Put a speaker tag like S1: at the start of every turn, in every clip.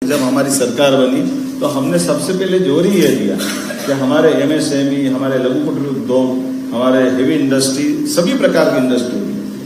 S1: जब हमारी सरकार बनी तो हमने सबसे पहले जोर ही ये दिया कि हमारे एमएसएमई, हमारे लघु कुटीर उद्योग, हमारे हेवी इंडस्ट्री, सभी प्रकार की इंडस्ट्री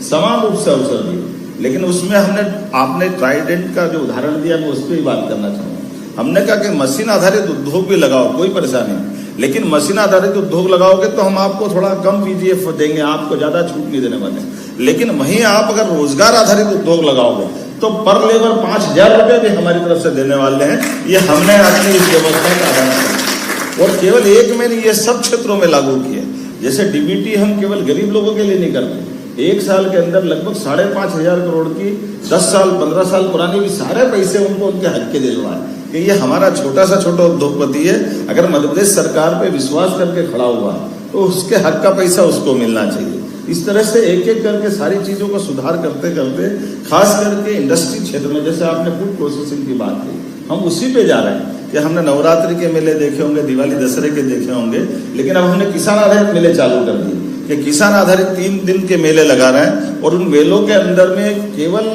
S1: समान रूप से अवसर दिए। लेकिन उसमें आपने ट्राइडेंट का जो उदाहरण दिया, मैं उस पर ही बात करना चाहूँगा। हमने कहा कि मशीन आधारित उद्योग भी लगाओ, कोई परेशानी नहीं, लेकिन मशीन आधारित उद्योग लगाओगे तो हम आपको थोड़ा कम पीजीएफ देंगे, आपको ज्यादा छूट नहीं देने वाले। लेकिन वहीं आप अगर रोजगार आधारित उद्योग लगाओगे तो पर लेबर 5,000 रुपये भी हमारी तरफ से देने वाले हैं। ये हमने अपनी इस व्यवस्था का आधार किया और केवल एक में नहीं, ये सब क्षेत्रों में लागू किए। जैसे डीबीटी हम केवल गरीब लोगों के लिए नहीं करते, 1 साल के अंदर लगभग 5,500 करोड़ की 10 साल 15 साल पुरानी भी सारे पैसे उनको उनके हक के दिलवाए कि ये हमारा छोटा उद्योगपति है, अगर मध्य प्रदेश सरकार पे विश्वास करके खड़ा हुआ तो उसके हक का पैसा उसको मिलना चाहिए। इस तरह से एक एक करके सारी चीजों का सुधार करते करते, खास करके इंडस्ट्री क्षेत्र में, जैसे आपने फूड प्रोसेसिंग की बात की, हम उसी पे जा रहे हैं कि हमने नवरात्रि के मेले देखे होंगे, दिवाली दशहरे के देखे होंगे, लेकिन अब हमने किसान आधारित मेले चालू कर दिए कि किसान आधारित 3 दिन के मेले लगा रहे हैं। और उन मेलों के अंदर में केवल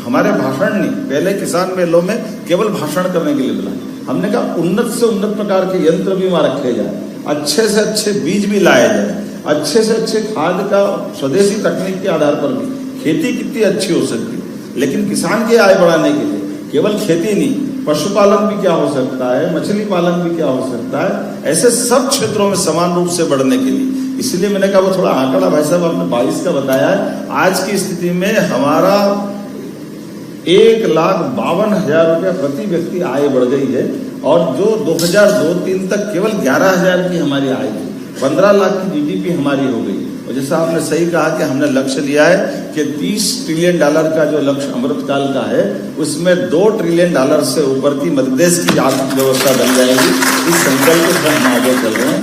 S1: हमारे भाषण नहीं, पहले किसान मेलों में केवल भाषण करने के लिए बुलाए, हमने कहा उन्नत से उन्नत प्रकार के यंत्र भी वहां रखे जाए, अच्छे से अच्छे बीज भी लाए जाए, अच्छे से अच्छे खाद का स्वदेशी तकनीक के आधार पर भी खेती कितनी अच्छी हो सकती है। लेकिन किसान की आय बढ़ाने के लिए केवल खेती नहीं, पशुपालन भी क्या हो सकता है, मछली पालन भी क्या हो सकता है, ऐसे सब क्षेत्रों में समान रूप से बढ़ने के लिए। इसलिए मैंने कहा वो थोड़ा आंकड़ा भाई साहब आपने 22 का बताया है। आज की स्थिति में हमारा 1,52,000 रुपया प्रति व्यक्ति आय बढ़ गई है और जो 2002-03 तक केवल 11,000 की हमारी आय थी, 15 लाख की जीडीपी हमारी हो गई। और जैसा आपने सही कहा कि हमने लक्ष्य लिया है कि $30 ट्रिलियन का जो लक्ष्य अमृतकाल का है, उसमें $2 ट्रिलियन से ऊपर की मध्य प्रदेश की आर्थिक व्यवस्था बन जाएगी। इस संकल्प से हम आगे चल रहे हैं।